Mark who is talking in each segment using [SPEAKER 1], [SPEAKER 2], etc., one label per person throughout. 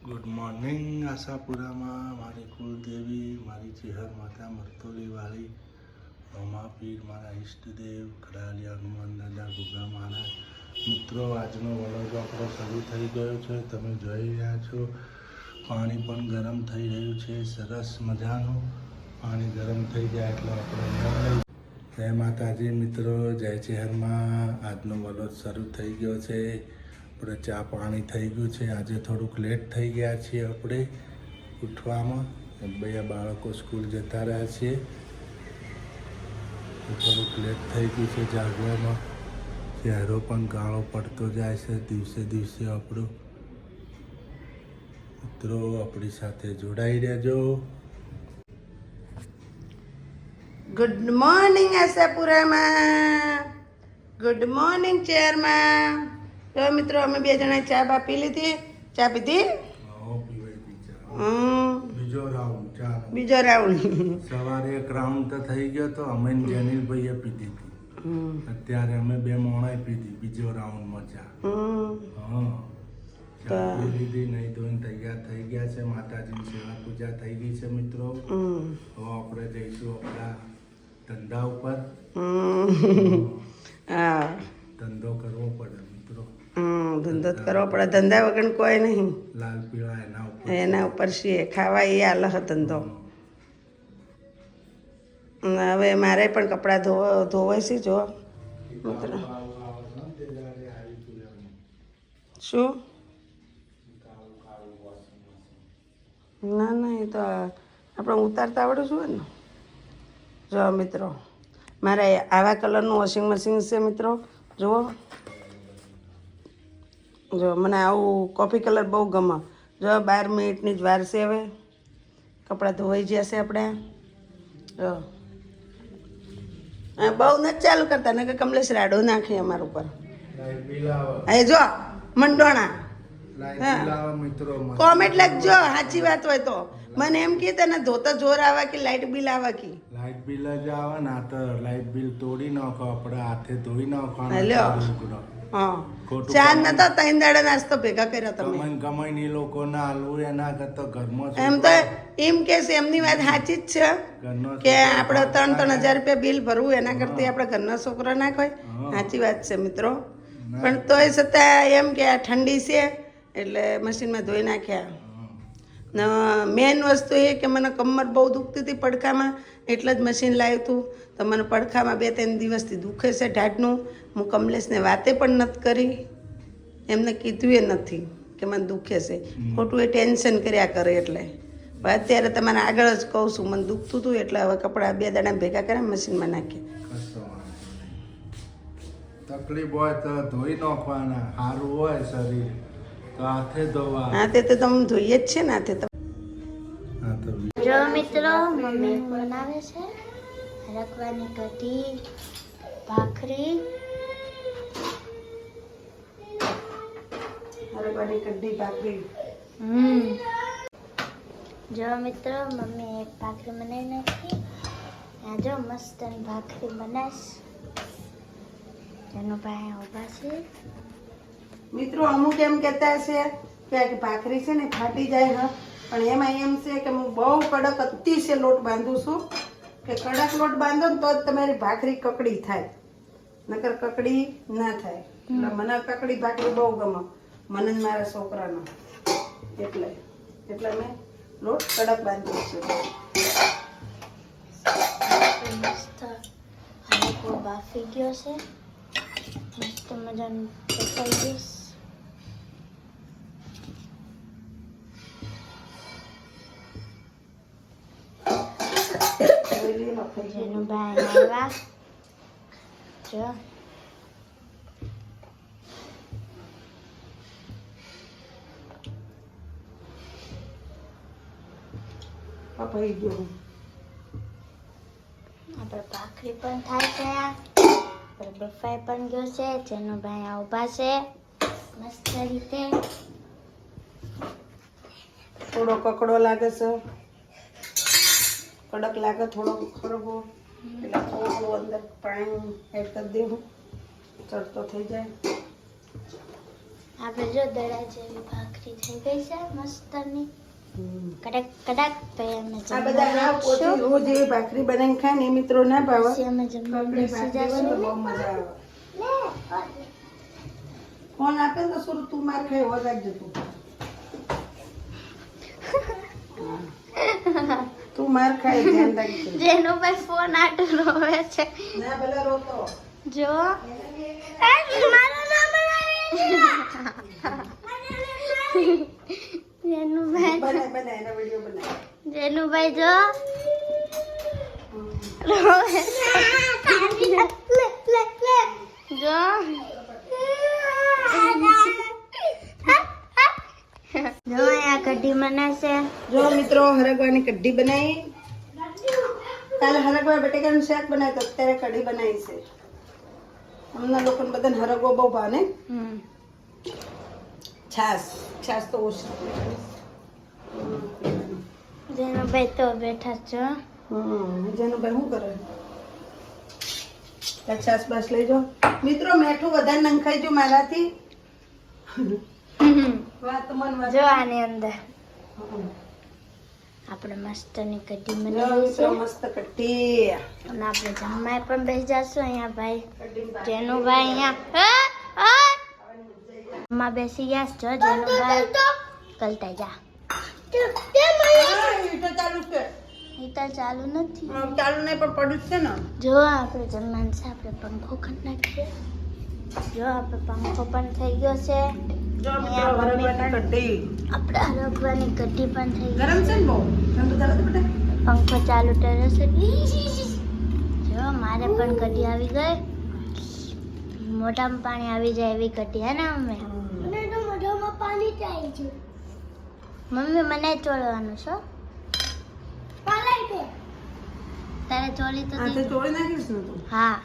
[SPEAKER 1] Good morning આશાપુરામાં મારી કુળદેવી મારી ચેહર માતા મરતોલીવાળી રોમાપીર મારા ઈષ્ટદેવ ખડાલિયા હનુમાન દાદા ગુગા મહારાજ મિત્રો આજનો વલોગ આપણો શરૂ થઈ ગયો છે. તમે જોઈ રહ્યા છો પાણી પણ ગરમ થઈ રહ્યું છે. સરસ મજાનું પાણી ગરમ થઈ જાય એટલે આપણે જય માતાજી મિત્રો, જય ચેહરમાં. આજનો વલોગ શરૂ થઈ ગયો છે. આપણે ચા પાણી થઈ ગયું છે. આજે થોડુંક લેટ થઈ ગયા છીએ આપણે ઉઠવામાં. બે બાળકો સ્કૂલ જતા રહ્યા છીએ, થોડુંક લેટ થઈ ગયું છે જાગવામાં. ચહેરો પણ કાળો પડતો જાય છે દિવસે દિવસે. આપણું મિત્રો આપણી સાથે જોડાઈ રહેજો.
[SPEAKER 2] ગુડ મોર્નિંગ આશાપુરામાં, ગુડ મોર્નિંગ ચેરમાં. તો મિત્રો અમે બે જણા ચા બા પી લીધી. ચા પીધી? બીજો રાઉન્ડ.
[SPEAKER 1] સવારે એક રાઉન્ડ તો થઈ ગયો તો અમે જેનીલભાઈએ પીધી હતી. અત્યારે અમે બે મોણાએ પીધી બીજો રાઉન્ડમાં ચા. ચા પી લીધી, નહીં ધોઈને તૈયાર થઈ ગયા છે. માતાજીની સેવા પૂજા થઈ ગઈ છે મિત્રો. હવે આપણે જઈશું આપણા ધંધા ઉપર.
[SPEAKER 2] હા,
[SPEAKER 1] ધંધો કરવો પડે મિત્રો.
[SPEAKER 2] ધંધો જ કરવો પડે. ધંધા વગર કોઈ નહીં.
[SPEAKER 1] લાલ પીળા
[SPEAKER 2] એના ઉપર છીએ ખાવા એ આલહ ધંધો. હવે મારે પણ કપડાં ધોવાય છે. જો મિત્રો શું ના ના, એ તો આપણે ઉતારતા આવડવું જોઈએ ને. જો મિત્રો મારે આવા કલરનું વોશિંગ મશીન છે મિત્રો. જુઓ, જો મને આવું કોફી કલર બહુ ગમે. જો 12 મિનિટની જ વાર છે. હવે કપડાં ધોવાઈ જશે આપણે. જો બહુ નથી ચાલુ કરતા ને કે કમલેશ રાડો નાખે અમારા ઉપર. એ જો મંડોણા કોમેન્ટ લખજો સાચી વાત હોય તો. મને એમ કે તને ધોતા જોર આવે કે લાઇટ બિલ આવે કે
[SPEAKER 1] લાઇટ બિલ જ આવે ને. આ તો લાઇટ બિલ તોડી નાખો, આપણે હાથે ધોઈ નાખો.
[SPEAKER 2] હા, ચાર નતા 3 દાડા નાસ્તો ભેગા કર્યા તમે.
[SPEAKER 1] કમાઈને લોકોને હાલવું એના કરતા ઘરમાં.
[SPEAKER 2] એમ તો એમ કે છે, એમની વાત સાચી જ છે કે આપણે 3,000 રૂપિયા બિલ ભરવું એના કરતા આપણે ઘરના છોકરા ના કોઈ. સાચી વાત છે મિત્રો. પણ તોય છતાં એમ કે આ ઠંડી છે એટલે મશીનમાં ધોઈ નાખ્યા. મેન વસ્તુ એ કે મને કમર બહુ દુખતી હતી પડખામાં, એટલે જ મશીન લાવ્યું હતું. તો મને પડખામાં 2-3 દિવસથી દુખે છે ઢાઢનું. હું કમલેશને વાતે પણ નથી કરી, એમને કીધું એ નથી કે મને દુખે છે. ખોટું એ ટેન્શન કર્યા કરે. એટલે અત્યારે તમારે આગળ જ કહું છું, મને દુખતું હતું એટલે હવે કપડાં 2 દાડા ભેગા કર્યા, મશીનમાં નાખ્યા.
[SPEAKER 1] તકલીફ હોય તો ધોઈ નાખવાના. સારું હોય શરીર તો હાથે ધોવા.
[SPEAKER 2] હાથે તો તમે ધોઈએ જ છે ને. હાથે તો
[SPEAKER 3] જો મિત્રો મમ્મી બનાવે છે રખવાની કઢી, ભાખરી.
[SPEAKER 2] કઢી ભાખરી.
[SPEAKER 3] જો મિત્રો મમ્મી એક ભાખરી બનાવી નાખી. આ જો મસ્ત ભાખરી બનાવીશ. જેનો ભાઈ ઉભા છે
[SPEAKER 2] મિત્રો. અમુક એમ કહેતા છે કે ભાખરી છે ને ફાટી જાય. હા, પણ એમાં એમ છે કે હું બહુ કડક અતિશય લોટ બાંધું છું કે કડક લોટ બાંધો ને તો જ તમારી ભાખરી કકડી થાય, નકર કકડી ના થાય. એટલે મને કકડી ભાખરી બહુ ગમે, મને જ મારા છોકરાનો. એટલે મેં લોટ કડક બાંધું છું.
[SPEAKER 3] મસ્ત હલકો બાફી ગયો છે. મસ્ત મજાનું પકાઈ ગયું. જેનું ભાઈ આવ્યા. જો
[SPEAKER 2] પપાઈ ગયો.
[SPEAKER 3] આપણે ભાખરી પણ થાય છે. આપણે બફાઈ પણ ગયો છે. જેનો ભાઈ આ ઊભા છે મસ્ત રીતે.
[SPEAKER 2] થોડો કકડો લાગે છે, કડક લાગે થોડો ખરબો, એટલે થોડું અંદર પાણી એડ કરી દેવું, ચડતો થઈ જાય.
[SPEAKER 3] આપણે જો દડા જેવી ભાખરી થઈ ગઈ છે મસ્તની કડક કડક તો અમે
[SPEAKER 2] આ બધા ના પોતે
[SPEAKER 3] જમવા
[SPEAKER 2] રોજ એવી ભાખરી બનાવીને ખાય ને એ મિત્રો ના ભાવે
[SPEAKER 3] પછી અમે જમવા
[SPEAKER 2] ભાખરી
[SPEAKER 3] બેસી
[SPEAKER 2] ભાખરી હોય ને તો
[SPEAKER 3] જશું
[SPEAKER 2] બહુ મજા આવે ફોન આપે ને તો સુરત તું માર ખાઈ હો રાખજે તું માર ખાઈ ધ્યાન રાખજે
[SPEAKER 3] જેનો ભાઈ ફોન આટો રોવે છે
[SPEAKER 2] ના પેલા રોતો
[SPEAKER 3] જો જેનુભાઈ
[SPEAKER 2] બને એનો વિડિયો બનાય
[SPEAKER 3] જેનુભાઈ જો રોવે જો જો આ કઢી બનાવશે
[SPEAKER 2] જો મિત્રો હરગવાની કઢી બનાવી કાલે હરગવા બટેકાનું શાક બનાવ્યું તો અત્યારે કઢી બનાવી છે હમણાં લોકોને બધાને હરગવો બહુ ભાવે ને છાસ છાસ તો ઓછી
[SPEAKER 3] જેનુભાઈ તો બેઠા છો
[SPEAKER 2] જેનું ભાઈ શું કરે તાર છાસ બાસ લઈ જાઓ મિત્રો મેઠું વધારે નંખાઈ જો મારાથી વાત મન વાત
[SPEAKER 3] જો આની અંદર આપણે મસ્તની કઢી
[SPEAKER 2] જો
[SPEAKER 3] બનાવી છે
[SPEAKER 2] મિત્રો મસ્ત કઢી
[SPEAKER 3] અને આપણે જમવાય પણ બેસી જશું અહીંયા ભાઈ
[SPEAKER 2] કઢી
[SPEAKER 3] જેનુભાઈ અહીંયા માં બેસી ગયા છે. જો જેનુભાઈ કલતા જા
[SPEAKER 2] ચાલુ છે
[SPEAKER 3] હીટર ચાલુ નથી
[SPEAKER 2] ચાલુ નહીં પણ પડ્યું જ છે ને
[SPEAKER 3] જો આપણે જમવાનું છે આપણે પંખો કરી નાખીએ જો આપણે પંખો પણ થઈ ગયો છે
[SPEAKER 2] જો મિત્રો હરગવાની કઢી
[SPEAKER 3] આપણે હરગવાની કઢી પણ થઈ ગઈ
[SPEAKER 2] ગરમ છે ને બહુ ઠંડુ ચાલે છે બેટા
[SPEAKER 3] પંખો ચાલુ કર્યો છે જો મારે પણ કઢી આવી ગઈ મોઢામાં પાણી આવી જાય એવી કઢી હે ને અમે મોઢામાં પાણી જાય છે મમ્મી મને ચોળવાનું છો તારે ચોળી તો
[SPEAKER 2] આ તો
[SPEAKER 3] દીધું.
[SPEAKER 2] ચોળી નાખીશ ને તું
[SPEAKER 3] હા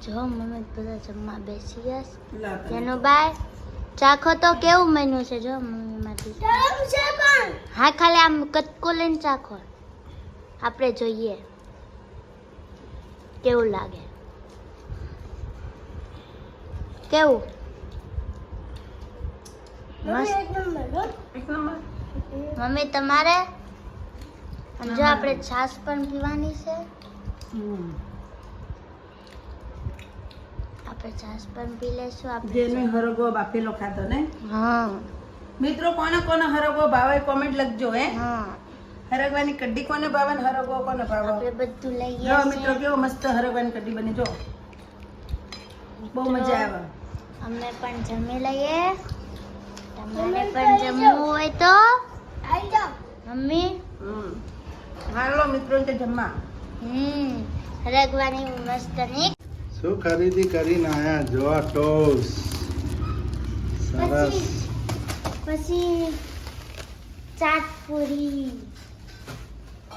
[SPEAKER 3] જો મમ્મી બધા જમવા બેસી ગયા છે.
[SPEAKER 2] લા તને.
[SPEAKER 3] જેનુભાઈ ચાખો તો કેવું મેનુ છે જો મમ્મી માંથી હા ખાલી આમ કટકો લઈને ચાખો આપણે જોઈએ કેવું લાગે કેવું મસ્ત
[SPEAKER 2] એક નંબર
[SPEAKER 3] મમ્મી તમારે અને જો આપણે છાશ પણ પીવાની છે આપણે છાશ પણ પી લેશું આપણે
[SPEAKER 2] જેને હરગવો બાફેલો ખાધો ને
[SPEAKER 3] હા
[SPEAKER 2] મિત્રો કોને કોને હરગવો ભાવે કોમેન્ટ લખજો હે
[SPEAKER 3] હા
[SPEAKER 2] હરગવાની કઢી કોને ભાવે ને હરગવો કોને ભાવે
[SPEAKER 3] આપણે બધું લઈએ
[SPEAKER 2] જો મિત્રો કેવો મસ્ત હરગવાની કઢી બની જો બહુ મજા આવે
[SPEAKER 3] અમે પણ જમી લઈએ તમારે પણ જમવું હોય તો મમ્મી
[SPEAKER 2] હાલો મિત્રો તે જમવા
[SPEAKER 3] હરગવાની મસ્ત ની
[SPEAKER 1] શું ખરીદી કરીને આયા જો આ ટોસ સરસ
[SPEAKER 3] પછી ચાટ પૂરી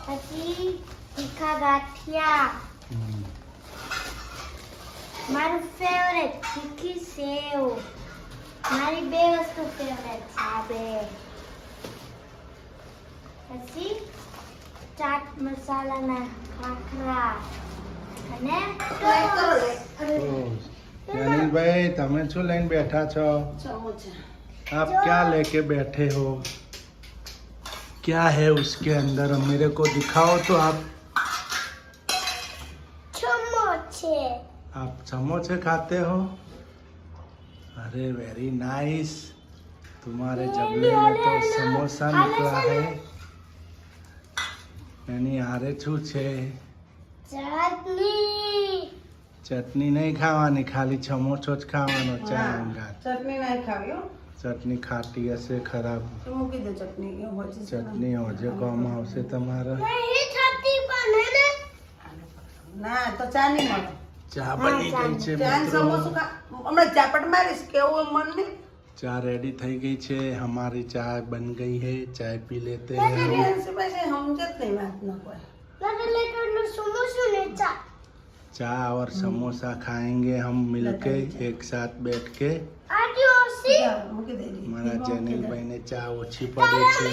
[SPEAKER 3] પછી તીખા ગાંઠિયા મારું ફેવરેટ તીખી સેવ મારી બે વસ્તુ ફેવરેટ છે આ બે પછી ચાટ મસાલાના ખાખરા અને
[SPEAKER 1] અનિલભાઈ તમે શું લઈને બેઠા છો आप क्या लेके बैठे हो क्या है उसके अंदर मेरे को दिखाओ तो आप
[SPEAKER 3] સમોસે
[SPEAKER 1] आप समोसे खाते हो अरे वेरी नाइस तुम्हारे जबले में तो समोसा निकला है એની હારે શું છે
[SPEAKER 3] ચટણી
[SPEAKER 1] ચટણી નહીં ખાવાની ખાલી સમોસો જ ખાવાનો ચા અંગાત
[SPEAKER 2] ચટણી નહીં ખાવી હો
[SPEAKER 1] ચટણી ખાટી હશે ખરાબ
[SPEAKER 2] તો મૂકી દે ચટણી એ હોય છે
[SPEAKER 1] ચટણી હોજે કોમ આવશે તમારે
[SPEAKER 2] ના તો ચા નહીં મળે
[SPEAKER 1] ચા બની ગઈ છે
[SPEAKER 2] ચા ને
[SPEAKER 1] મિત્રો
[SPEAKER 2] સમોસું હમણાં ચાપટ મારીશ કેવું મન નહીં
[SPEAKER 1] चाय रेडी થઈ ગઈ છે हमारी चाय बन गई है चाय पी लेते हैं हम
[SPEAKER 2] સમજત નહીં વાત ન કોઈ
[SPEAKER 1] चाय और समोसा खाएंगे हम मिलके एक साथ बैठ के
[SPEAKER 2] મૂકી દેજે
[SPEAKER 1] हमारा जैनिल भाई ने चा ઓછી પડે છે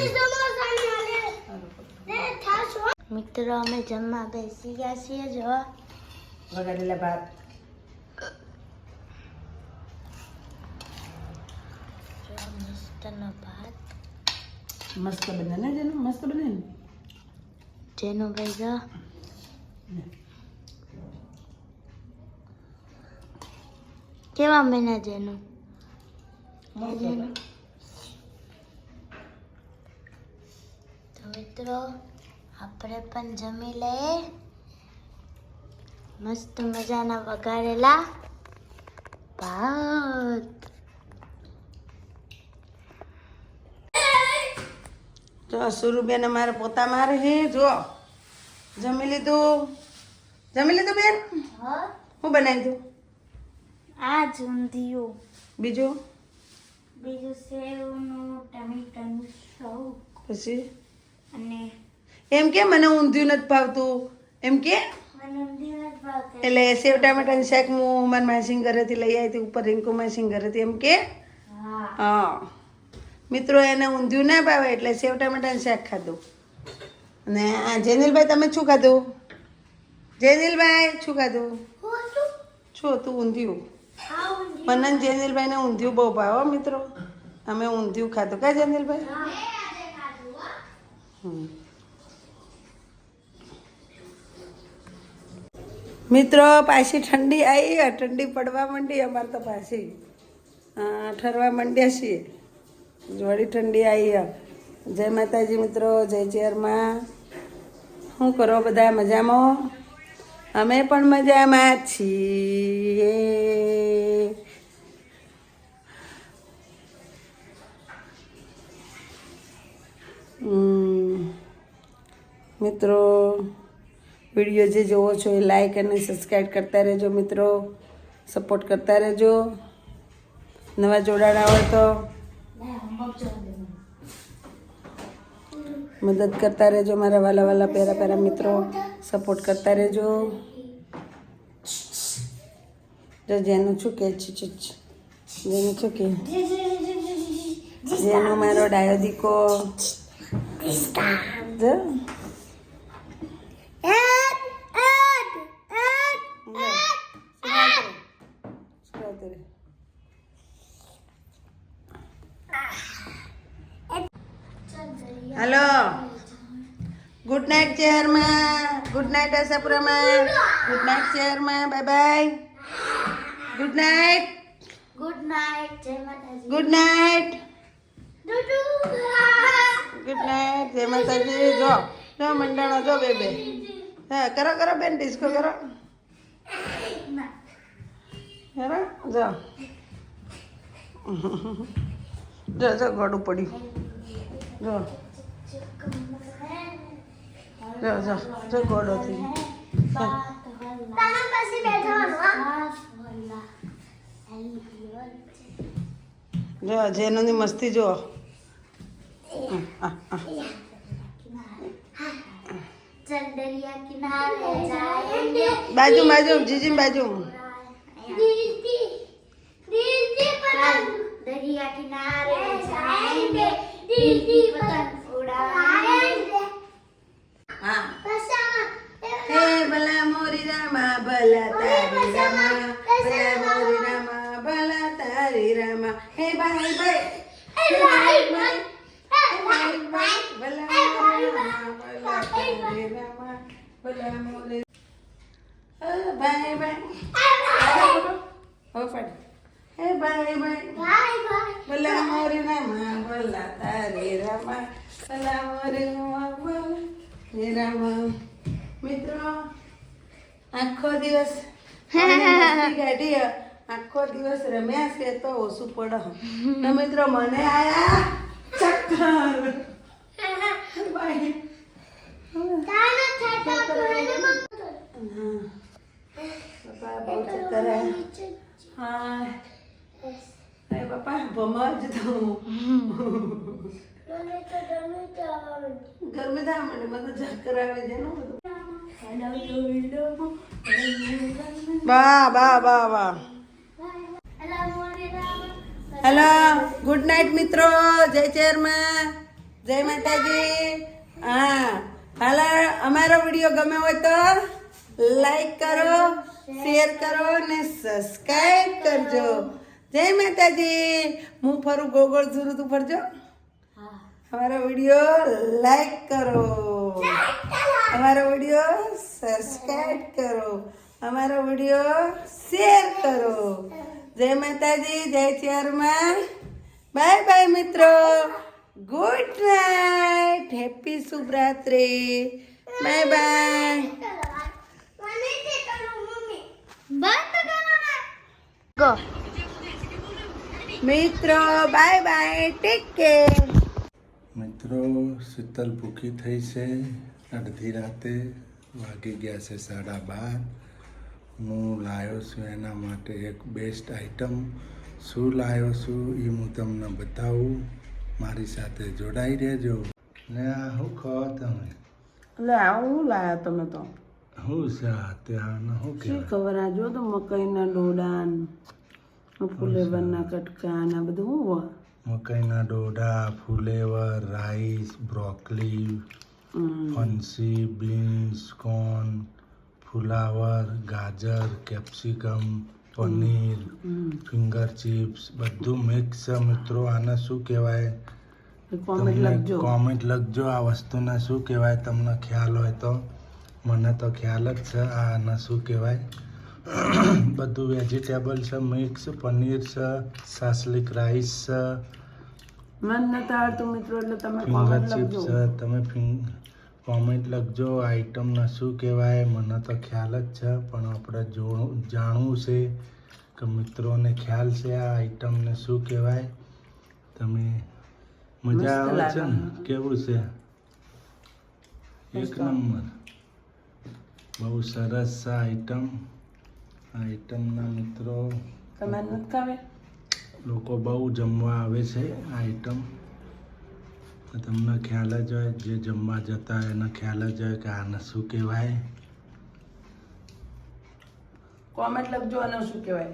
[SPEAKER 3] મિત્રો અમે જમવા બેસી ગયા છીએ જો
[SPEAKER 2] વગાડેલા ભાત મસ્ત બને ને જેનું મસ્ત બને ને
[SPEAKER 3] જેનું ભાઈ જો કેવા બન્યા જેનું તો મિત્રો આપણે પણ જમી લઈએ મસ્ત મજાના વઘારેલા ભાત
[SPEAKER 2] જો સુરુબેન અમારે પોતા મારે હે જો જમી લીધું બેન હું બનાવી દઉં
[SPEAKER 3] આ જ ઊંધિયું
[SPEAKER 2] બીજું
[SPEAKER 3] બીજું સેવનું ટમેટાનું શાક
[SPEAKER 2] પછી
[SPEAKER 3] અને
[SPEAKER 2] એમ કે મને ઊંધિયું નથી ભાવતું એમ કે
[SPEAKER 3] મને ઊંધિયું નથી ભાવતું
[SPEAKER 2] એટલે સેવ ટામેટાનું શાક હું મારા માસીન ઘરેથી લઈ આવી હતી ઉપર રિંકુ માસીન ઘરેથી એમ કે
[SPEAKER 3] હા
[SPEAKER 2] હા મિત્રો એને ઊંધિયું ના ભાવે એટલે સેવ ટામેટાનું શાક ખાધું અને આ જેનિલભાઈ તમે શું ખાધું જેનિલભાઈ શું ખાધું શું હતું ઊંધિયું મને ને જેનિલભાઈને ઊંધિયું બહુ ભાવે મિત્રો અમે ઊંધિયું ખાધું કા જેનિલભાઈ મિત્રો પાછી ઠંડી આવી ઠંડી પડવા માંડી અમારે તો પાછી ઠરવા માંડ્યા છીએ જોડી ઠંડી આવી જય માતાજી મિત્રો જય ચેરમાં શું કરો બધા મજામાં અમે પણ મજામાં છીએ મિત્રો વિડીયો જે જોવો છો એ લાઈક અને સબસ્ક્રાઈબ કરતા રહેજો મિત્રો સપોર્ટ કરતા રહેજો નવા જોડાણા હોય તો મદદ કરતા રહેજો મારા વાલા વાલા પ્યારા મિત્રો સપોર્ટ કરતા રહેજો જો જેનું શું કે છે જેનું શું કે જેનો મારો ડાયો દીકો જો हेलो गुड नाइट चेयर में गुड नाइट आशापुरा में गुड नाइट चेयर में bye bye good night
[SPEAKER 3] good night જય માતાજી
[SPEAKER 2] गुड नाइट
[SPEAKER 3] ડુડુ
[SPEAKER 2] गुड नाइट जय माता जी जो जो मंडाणा जो बेबे हाँ करो करो बेन डिस्को करो करो जो जो जो गोड़ू पड़ी जो જો જો જો ગોડો થઈ જો જેનોની મસ્તી જો બાજુ બાજુ જીજી બાજુ
[SPEAKER 3] दरिया किनारे जाएंगे दिल की पतंग उड़ाएंगे
[SPEAKER 2] हाँ हे भला मोरी रामा भला तारी रामा भला मोरी रामा भला तारी रामा हे भाई भाई हे भाई भाई हे भाई भाई भला मोरी रामा भला तारी रामा भला मोरी भाई भाई हो पड़ हे भाई भाई भला मोरी रामा भला तारी रामा भला मोरी रामा भला રામા મિત્રો આખો દિવસ ગાડી આખો દિવસ રમ્યા છે તો ઓછું પડે તો મિત્રો મને આયા ચક્કર બાય પપ્પા બહુ ચક્કર હા અરે પપ્પા ભમર જ તો ગરમી થાય મને મને ચક્કર આવે છે ને વાહ વાહ વાહ વાહ હેલો ગુડ નાઇટ મિત્રો જય ચેરમાં જય માતાજી હા હાલ અમારો વિડીયો ગમે હોય તો લાઈક કરો શેર કરો ને સબસ્ક્રાઈબ કરજો જય માતાજી હું ફરું ગોળ ગોળ ઝૂરું તું ફરજો हमारा वीडियो लाइक करो, हमारा वीडियो सब्सक्राइब करो, हमारा वीडियो शेयर करो। जय माता दी, जय चेयरमा। बाय बाय मित्रों, गुड नाइट, हैप्पी शुभ रात्रि, बाय बाय।
[SPEAKER 3] ગો
[SPEAKER 2] મિત્રો બાય બાય, ટેક કેર।
[SPEAKER 1] મિત્રો શીતલ ભૂખી થઈ છે, અડધી રાતે વાગી ગયા છે 12:30। હું લાવ્યો છું એના માટે એક બેસ્ટ આઈટમ। શું લાવ્યો છું એ હું તમને બતાવું, મારી સાથે જોડાઈ રહેજો। ને આ શું કહો તમે?
[SPEAKER 2] એટલે આવું લાયા તમે તો
[SPEAKER 1] શું છે આ ત્યાં શું
[SPEAKER 2] શી
[SPEAKER 1] કહેવાય?
[SPEAKER 2] ખબર? આ જો તો મકાઈના ડોડાન, ફુલેવરના કટકા ને આ બધું શું હોય?
[SPEAKER 1] મકાઈના ડોડા, ફુલેવર, રાઈસ, બ્રોકલી, ફનસી, બીન્સ, કોર્ન, ફુલાવર, ગાજર, કેપ્સિકમ, પનીર, ફિંગર ચિપ્સ બધું મિક્સ છે મિત્રો। આને શું કહેવાય
[SPEAKER 2] કોમેન્ટ લખજો।
[SPEAKER 1] કોમેન્ટ લખજો આ વસ્તુને શું કહેવાય, તમને ખ્યાલ હોય તો। મને તો ખ્યાલ જ છે આને શું કહેવાય। બધું વેજીટેબલ છે મિક્સ, પનીર છે, સાસલિક રાઈસ છે,
[SPEAKER 2] મન નતા આવડતું મિત્રો, એટલે તમે
[SPEAKER 1] ફિંગર
[SPEAKER 2] કોમેન્ટ
[SPEAKER 1] ચિપ્સ
[SPEAKER 2] લખજો।
[SPEAKER 1] છે। તમે કોમેન્ટ લખજો આઈટમને શું કહેવાય। મને તો ખ્યાલ જ છે, પણ આપણે જાણવું છે કે મિત્રોને ખ્યાલ છે આ આઈટમને શું કહેવાય। તમે મજા આવે છે ને? કેવું છે? એક નંબર, બહુ સરસ છે આઈટમ। આઈટમના મિત્રો
[SPEAKER 2] તમે નથી ખાવે?
[SPEAKER 1] લોકો બહુ જમવા આવે છે આ આઈટમ। તમને ખ્યાલ જ હોય, જે જમવા જતા હોય એને ખ્યાલ જ હોય કે આને શું કહેવાય।
[SPEAKER 2] કોમેન્ટ લખજો આને શું કહેવાય।